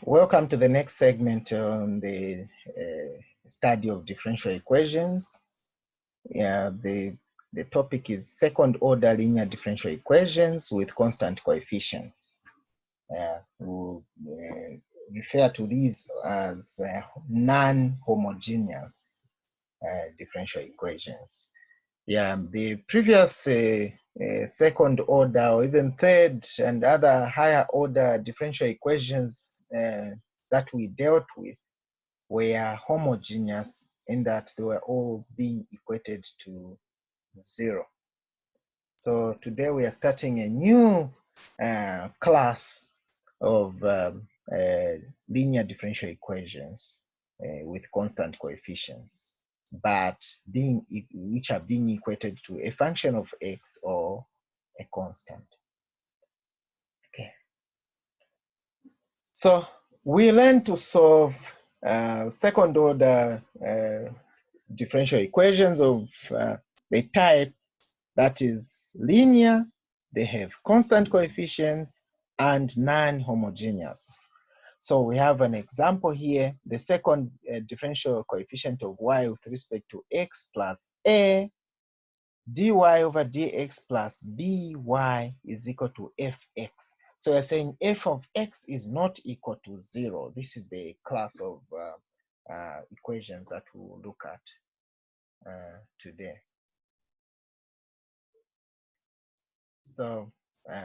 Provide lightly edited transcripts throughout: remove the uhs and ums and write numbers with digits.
Welcome to the next segment on the study of differential equations. The topic is second order linear differential equations with constant coefficients. We'll refer to these as non-homogeneous differential equations. The previous second order or even third and other higher order differential equations that we dealt with were homogeneous in that they were all being equated to 0. So today we are starting a new class of linear differential equations with constant coefficients, but which are being equated to a function of x or a constant. Okay. So we learn to solve second order differential equations of the type that is linear, they have constant coefficients, and non-homogeneous. So we have an example here, the second differential coefficient of y with respect to x plus a, dy over dx plus by is equal to fx. So we're saying f of x is not equal to 0. This is the class of equations that we'll look at today. So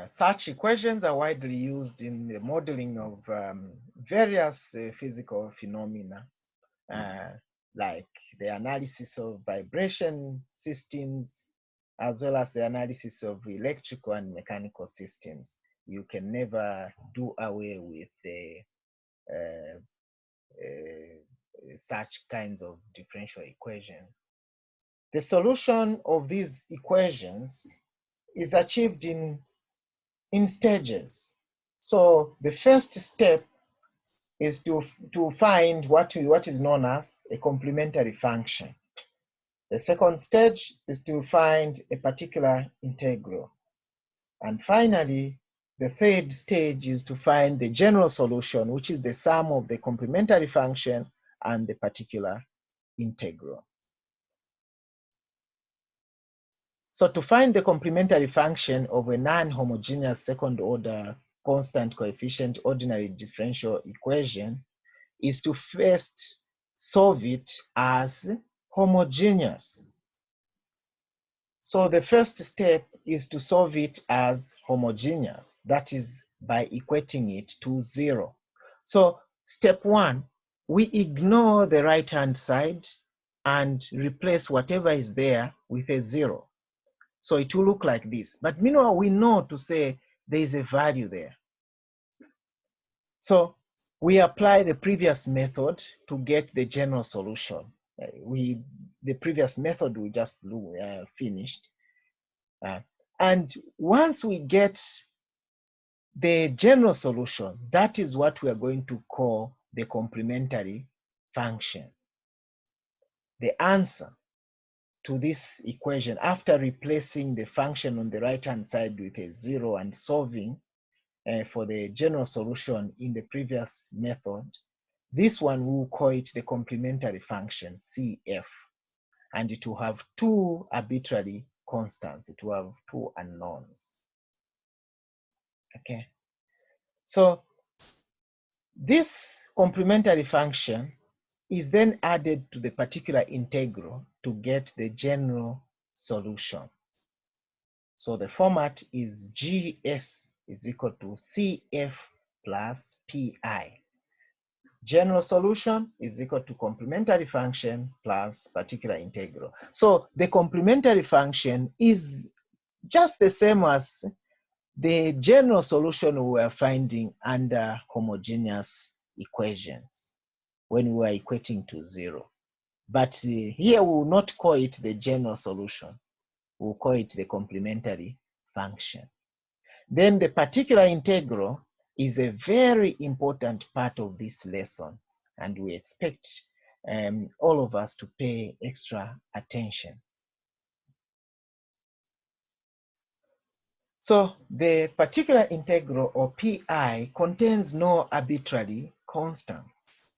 such equations are widely used in the modeling of various physical phenomena, like the analysis of vibration systems, as well as the analysis of electrical and mechanical systems. You can never do away with such kinds of differential equations. The solution of these equations is achieved in stages. So the first step is to find what is known as a complementary function. The second stage is to find a particular integral. And finally, the third stage is to find the general solution, which is the sum of the complementary function and the particular integral. So to find the complementary function of a non-homogeneous second order constant coefficient ordinary differential equation is to first solve it as homogeneous. So the first step is to solve it as homogeneous, that is by equating it to 0. So step 1, we ignore the right-hand side and replace whatever is there with a 0. So it will look like this. But meanwhile, we know to say there is a value there. So we apply the previous method to get the general solution. The previous method we just finished. And once we get the general solution, that is what we are going to call the complementary function. The answer to this equation, after replacing the function on the right-hand side with a 0 and solving for the general solution in the previous method, this one we'll call it the complementary function, CF. And it will have two arbitrary constants. It will have two unknowns. Okay. So this complementary function is then added to the particular integral to get the general solution. So the format is GS is equal to CF plus PI. General solution is equal to complementary function plus particular integral. So the complementary function is just the same as the general solution we were finding under homogeneous equations when we were equating to 0. But here we will not call it the general solution. We'll call it the complementary function. Then the particular integral is a very important part of this lesson, and we expect all of us to pay extra attention. So the particular integral, or PI, contains no arbitrary constants.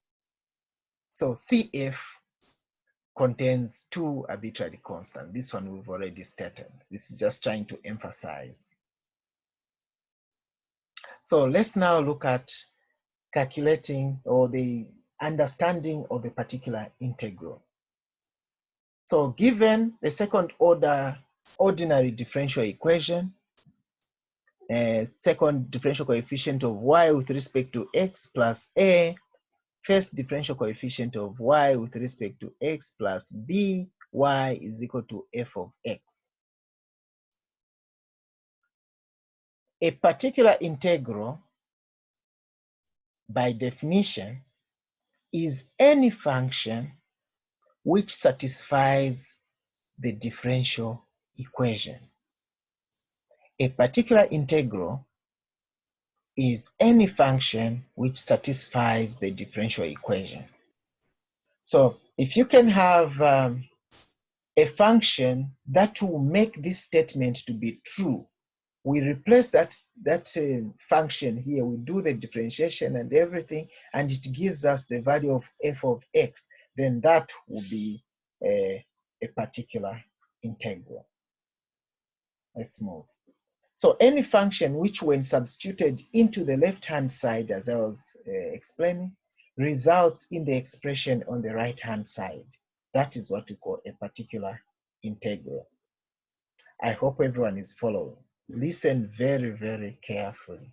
So CF contains two arbitrary constants. This one we've already stated. This is just trying to emphasize. So let's now look at calculating, or the understanding of the particular integral. So given the second order ordinary differential equation, second differential coefficient of y with respect to x plus a, first differential coefficient of y with respect to x plus b, y is equal to f of x. A particular integral, by definition, is any function which satisfies the differential equation. A particular integral is any function which satisfies the differential equation. So if you can have a function that will make this statement to be true, we replace that function here, we do the differentiation and everything, and it gives us the value of f of x, then that will be a particular integral. Let's move. So any function which, when substituted into the left-hand side, as I was explaining, results in the expression on the right-hand side. That is what we call a particular integral. I hope everyone is following. Listen very, very carefully.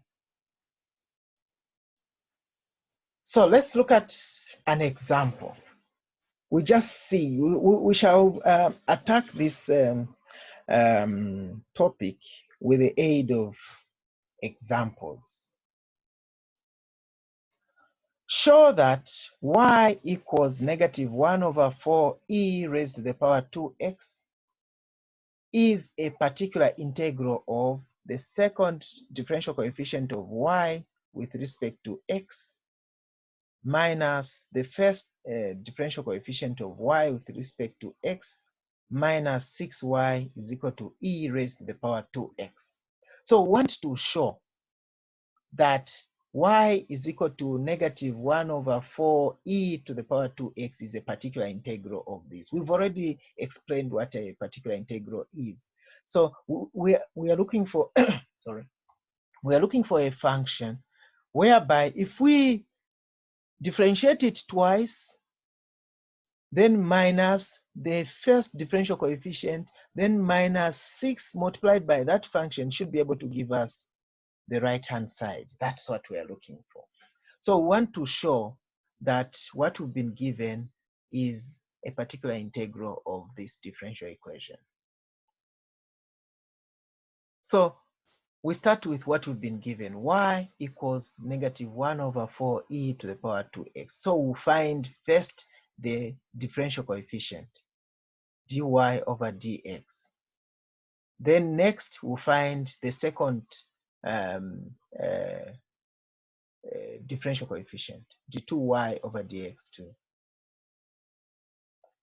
So let's look at an example. We just see, we shall attack this topic with the aid of examples. Show that y equals -1 over 4e raised to the power 2x is a particular integral of the second differential coefficient of y with respect to x minus the first differential coefficient of y with respect to x minus 6y is equal to e raised to the power 2x. So we want to show that y is equal to -1 over 4e to the power 2x is a particular integral of this. We've already explained what a particular integral is. So we are looking for sorry, we are looking for a function whereby if we differentiate it twice, then minus the first differential coefficient, then minus 6 multiplied by that function should be able to give us the right-hand side. That's what we are looking for. So we want to show that what we've been given is a particular integral of this differential equation. So we start with what we've been given. Y equals -1 over 4e to the power 2x. So we'll find first the differential coefficient, dy over dx. Then next we'll find the second differential coefficient, d2y over dx2.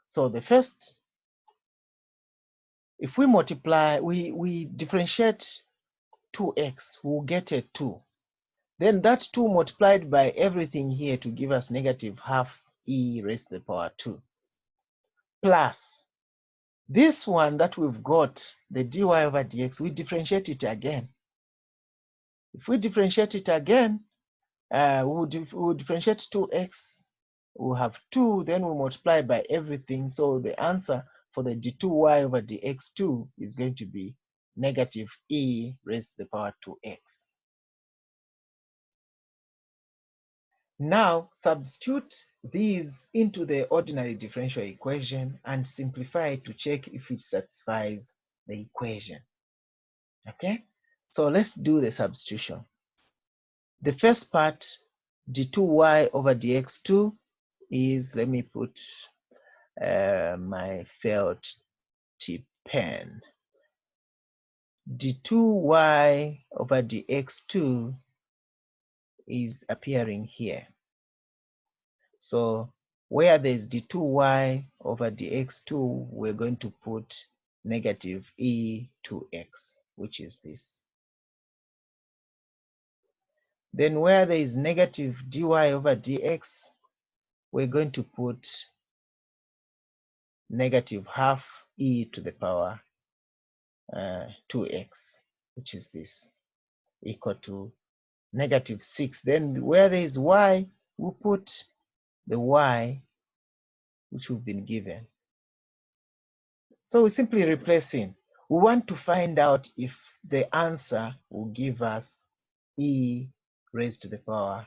So the first, if we multiply, we differentiate 2x, we'll get a 2. Then that 2 multiplied by everything here to give us -12 e raised to the power 2. Plus this one that we've got, the dy over dx, we differentiate it again. If we differentiate it again, we'll differentiate 2x, we'll have 2, then we multiply by everything. So the answer for the d2y over dx2 is going to be -e raised to the power 2x. Now substitute these into the ordinary differential equation and simplify it to check if it satisfies the equation. Okay, so let's do the substitution. The first part, d2y over dx2 is, let me put my felt tip pen. d2y over dx2 is appearing here. So where there's d2y over dx2, we're going to put -e2x, which is this. Then where there is negative dy over dx, we're going to put negative half e to the power 2x, which is this, equal to negative 6. Then where there is y, we'll put the y which we've been given. So we simply replace in. We want to find out if the answer will give us e raised to the power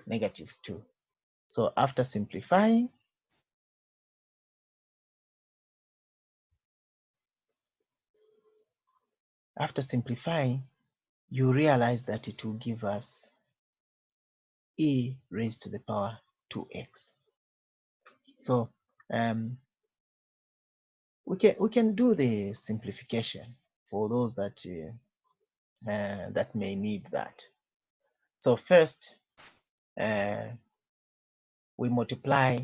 negative 2. So after simplifying, you realize that it will give us e raised to the power 2x. So we can do the simplification for those that that may need that. So first, we multiply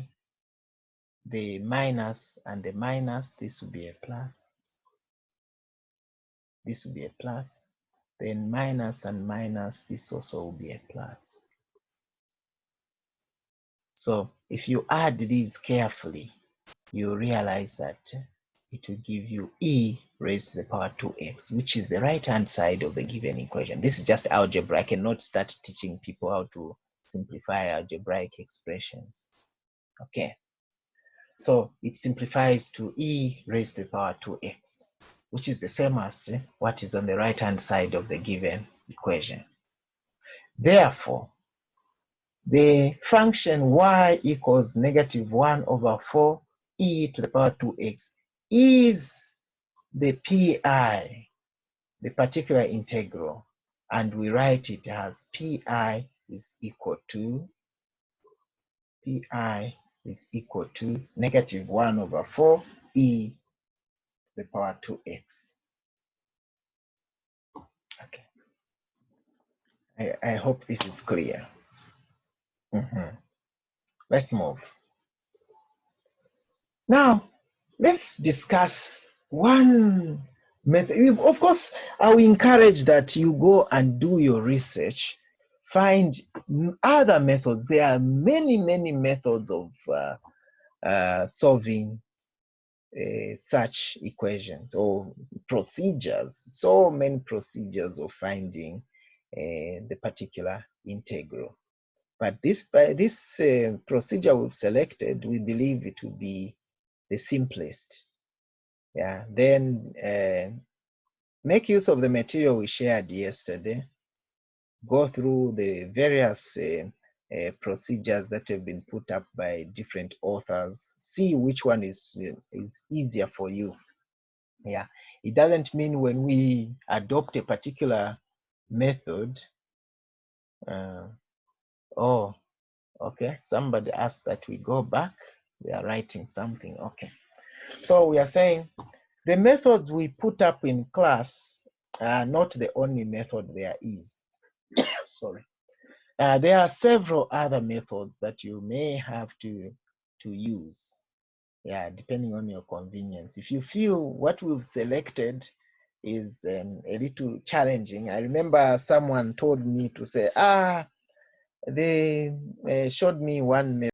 the minus and the minus. This will be a plus. This will be a plus. Then minus and minus, this also will be a plus. So if you add these carefully, you realize that it will give you e raised to the power 2x, which is the right-hand side of the given equation. This is just algebra. I cannot start teaching people how to simplify algebraic expressions. Okay. So it simplifies to e raised to the power 2x, which is the same as what is on the right-hand side of the given equation. Therefore, the function y equals negative 1 over 4 e to the power 2x is the pi, the particular integral, and we write it as pi is equal to negative 1 over 4 e to the power 2x. Okay. I hope this is clear. Let's move. Now, let's discuss one method. Of course, I will encourage that you go and do your research, find other methods. There are many methods of solving such equations or procedures. So many procedures of finding the particular integral. But this procedure we've selected, we believe it will be the simplest. Yeah. Then make use of the material we shared yesterday. Go through the various procedures that have been put up by different authors. See which one is easier for you. Yeah. It doesn't mean when we adopt a particular method. Oh, okay. Somebody asked that we go back. They are writing something. Okay. So we are saying the methods we put up in class are not the only method there is. Sorry. There are several other methods that you may have to use. Yeah, depending on your convenience. If you feel what we've selected is a little challenging, I remember someone told me to say, they showed me one method